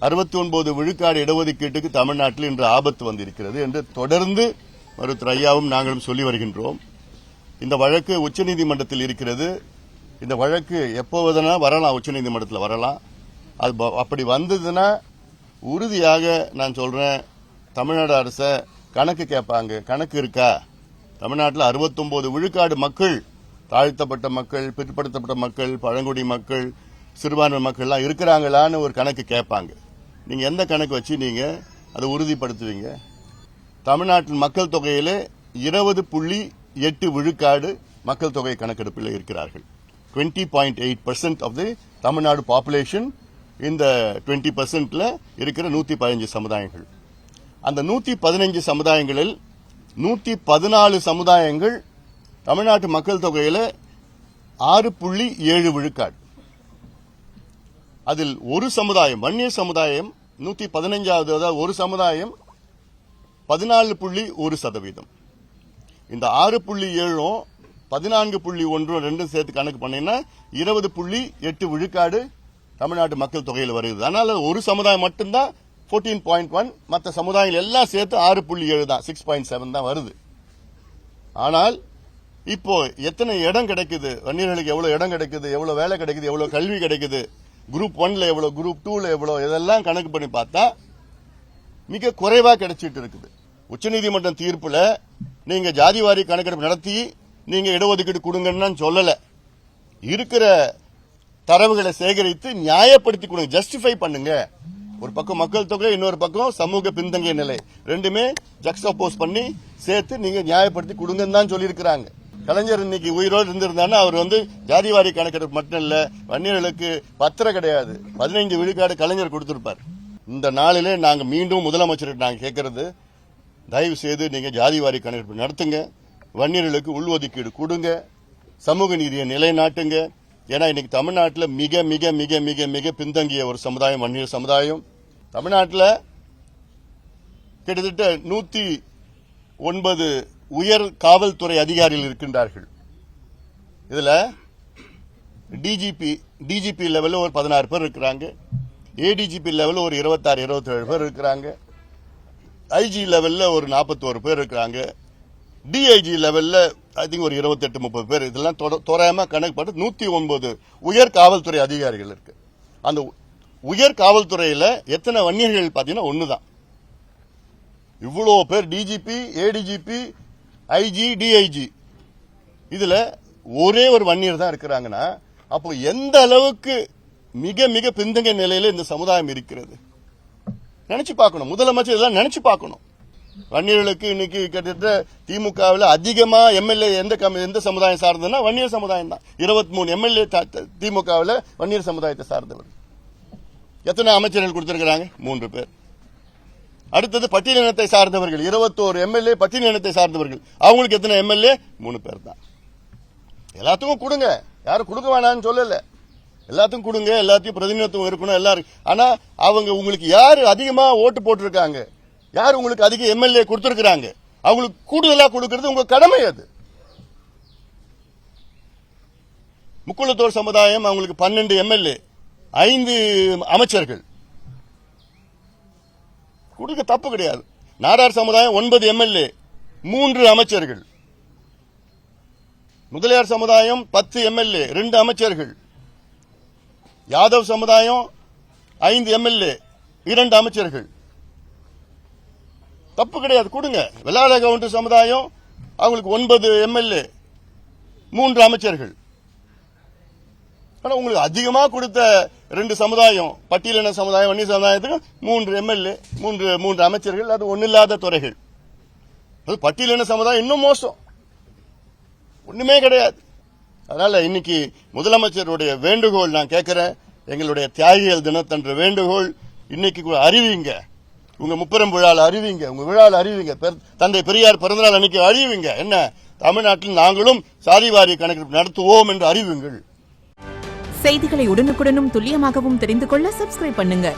69 விழுக்காடு இடஒதுக்கீட்டுக்கு தமிழ்நாட்டில் இன்று ஆபத்து வந்திருக்கிறது என்று தொடர்ந்து மருத்துவர் ஐயாவும் நாங்களும் சொல்லி வருகின்றோம். இந்த வழக்கு உச்சநீதிமன்றத்தில் இருக்கிறது. இந்த வழக்கு எப்போதுனா வரலாம், உச்சநீதிமன்றத்தில் வரலாம். அது அப்படி வந்ததுன்னா உறுதியாக நான் சொல்றேன், தமிழ்நாடு அரச கணக்கு கேட்பாங்க. கணக்கு இருக்கா? தமிழ்நாட்டில் 69 விழுக்காடு மக்கள், தாழ்த்தப்பட்ட மக்கள், பிற்படுத்தப்பட்ட மக்கள், பழங்குடி மக்கள், சிறுபான்மை மக்கள்லாம் இருக்கிறாங்களான்னு ஒரு கணக்கு கேட்பாங்க. நீங்க எந்த கணக்கு வச்சு நீங்க அதை உறுதிப்படுத்துவீங்க? தமிழ்நாட்டின் மக்கள் தொகையிலே 20.8 விழுக்காடு மக்கள் தொகை கணக்கெடுப்பில் இருக்கிறார்கள். 20.8% ஆஃப் தி தமிழ்நாடு பாப்புலேஷன். இந்த 20%ல இருக்கிற 115 சமுதாயங்கள். அந்த 115 சமுதாயங்களில் 114 சமுதாயங்கள் தமிழ்நாட்டு மக்கள் தொகையில 6.7 விழுக்காடு. அதில் ஒரு சமுதாயம், வன்னியர் சமுதாயம் 115வது, அதாவது ஒரு சமுதாயம் 14.1%. இந்த 6.7 14.1 ரெண்டும் சேர்த்து கணக்கு பண்ணீங்கன்னா 20.8 விழுக்காடு தமிழ்நாட்டு மக்கள் தொகையில் வருகிறது. அதனால ஒரு சமுதாயம் மட்டும்தான் 14.1, மற்ற சமுதாயங்கள் எல்லாம் சேர்த்து 6.7 தான், 6.7 தான் வருது. ஆனால் இப்போ எத்தனை இடம் கிடைக்குது, வன்னியர்களுக்கு எவ்வளவு இடம் கிடைக்குது, எவ்வளவு வேலை கிடைக்குது, எவ்வளவு கல்வி கிடைக்குது, குரூப் 1ல எவ்வளவு, குரூப் 2ல எவ்வளவு, இதெல்லாம் கணக்கு பண்ணி பார்த்தா மிக குறைவா கிடைச்சிட்டு இருக்குது. உச்சநீதிமன்றம் தீர்ப்புல நீங்க ஜாதிவாரி கணக்கெடுப்பு நடத்தி நீங்க இடஒதுக்கீடு கொடுங்கன்னு சொல்லல. இருக்கிற தரவுகளை சேகரித்து நியாயப்படுத்தி கொடுங்க, ஜஸ்டிஃபை பண்ணுங்க. ஒரு பக்கம் மக்கள் தொகை, இன்னொரு பக்கம் சமூக பின்தங்கிய நிலை, ரெண்டுமே ஜக்ஸ்டோபோஸ் பண்ணி சேர்த்து நீங்க நியாயப்படுத்தி கொடுங்கன்னு தான் சொல்லியிருக்கிறாங்க. கலைஞர் இன்னைக்கு உயிரோடு இருந்திருந்தானா அவர் ஜாதிவாரி கணக்கெடுப்பு மட்டும் இல்ல, வன்னியர்களுக்கு பத்திரம் கிடையாது, 15 விழுக்காடு கலைஞர் கொடுத்திருப்பார். இந்த நாளிலே நாங்க மீண்டும் முதலமைச்சருக்கு நாங்க கேட்கறது, தயவு செய்து நீங்க ஜாதிவாரி கணக்கெடுப்பு நடத்துங்க, வன்னியர்களுக்கு உள்ஒதுக்கீடு கொடுங்க, சமூக நீதியை நிலைநாட்டுங்க. ஏன்னா இன்னைக்கு தமிழ்நாட்டில் மிக மிக மிக மிக மிக பின்தங்கிய ஒரு சமுதாயம் வன்னியர் சமுதாயம். தமிழ்நாட்டில் கிட்டத்தட்ட 109 உயர் காவல்துறை அதிகாரிகள் இருக்கின்றார்கள். இதுல டிஜிபி லெவலில் ஒரு 16 பேர் இருக்கிறாங்க, ஏடிஜிபி லெவலில் ஒரு 26-27 பேர் இருக்கிறாங்க, ஐஜி லெவல்ல ஒரு 41 பேர் இருக்கிறாங்க, டிஐஜி லெவல்ல ஐ திங்க் ஒரு 28-30 பேர். இதெல்லாம் தோராயமா கணக்கு போட்டு 109 உயர் காவல்துறை அதிகாரிகள் இருக்கு. அந்த உயர் காவல்துறையில எத்தனை வன்னியர்கள் பாத்தீங்கன்னா ஒண்ணுதான். இவ்வளவு பேர் டிஜிபி, ஏடிஜிபி, ஐஜி, டிஐஜி, இதுல ஒரே ஒரு வன்னியர் தான் இருக்கிறாங்கன்னா அப்போ எந்த அளவுக்கு மிக மிக பின்தங்கிய நிலையில இந்த சமுதாயம் இருக்கிறது நினைச்சு பார்க்கணும். முதலமைச்சர் இதெல்லாம் நினைச்சு பார்க்கணும். வன்னியர்களுக்கு இன்னைக்கு கிட்டத்தட்ட திமுகவில் அதிகமா எம்எல்ஏ எந்த சமுதாயம் சார்ந்ததுன்னா வன்னியர் சமுதாயம் தான். 23 எம்எல்ஏ திமுகவில் வன்னியர் சமுதாயத்தை சார்ந்தவர். எத்தனை அமைச்சர்கள் கொடுத்திருக்கிறாங்க? 3 பேர். அடுத்தது பட்டியலினத்தை சார்ந்தவர்கள் 21 எம்எல்ஏ பட்டியலினத்தை சார்ந்தவர்கள், அவங்களுக்கு எத்தனை எம்எல்ஏ? 3 பேர் தான். எல்லாத்துக்கும் கொடுங்க, யாரும் கொடுக்க வேணாம்னு சொல்லல, எல்லாத்துக்கும் கொடுங்க, எல்லாத்தையும் பிரதிநிதித்துவம் இருக்கணும் எல்லாரும். ஆனா அவங்க உங்களுக்கு யாரு அதிகமா ஓட்டு போட்டிருக்காங்க, யார் உங்களுக்கு அதிக எம்எல்ஏ கொடுத்திருக்கிறாங்க, அவங்களுக்கு கூடுதலா கொடுக்கிறது உங்க கடமை. அது முக்குளத்தோர் சமுதாயம், அவங்களுக்கு 12 எம்எல்ஏ, 5 அமைச்சர்கள் கொடுக்க தப்பு கிடையாது. நாடார் சமுதாயம் 9 எம்எல்ஏ, 3 அமைச்சர்கள். முதலியார் சமுதாயம் 10 எம்எல்ஏ, 2 அமைச்சர்கள். யாதவ் சமுதாயம் 5 எம்எல்ஏ, 2 அமைச்சர்கள். தப்பு கிடையாது, கொடுங்க. வெள்ளாள கவுண்டர் சமுதாயம் அவங்களுக்கு 9 எம்எல்ஏ, 3 அமைச்சர்கள். ஆனா உங்களுக்கு அதிகமா கொடுத்த 2 சமுதாயம், பட்டியலின சமுதாயம், வன்னிய சமுதாயத்துக்கு 3 எம்எல்ஏ, 3 அமைச்சர்கள், அது ஒன்னில்லாத துறைகள். அது பட்டியலின சமுதாயம் இன்னும் மோசம், ஒண்ணுமே கிடையாது. அதனால இன்னைக்கு முதலமைச்சருடைய வேண்டுகோள் நான் கேட்கிறேன், எங்களுடைய தியாகிகள் தினத்தன்று வேண்டுகோள், இன்னைக்கு அறிவிங்க, உங்க முப்பெரும் விழாவில் அறிவிங்க, உங்க விழாவில் அறிவிங்க, தந்தை பெரியார் பிறந்தநாள் அன்னைக்கு அறிவிங்க. என்ன, தமிழ்நாட்டில் நாங்களும் சாதிவாரி கணக்கெடுப்பு நடத்துவோம் என்று அறிவிங்கள். செய்திகளை உடனுக்குடனும் துல்லியமாகவும் தெரிந்து கொள்ள சப்ஸ்கிரைப் பண்ணுங்க.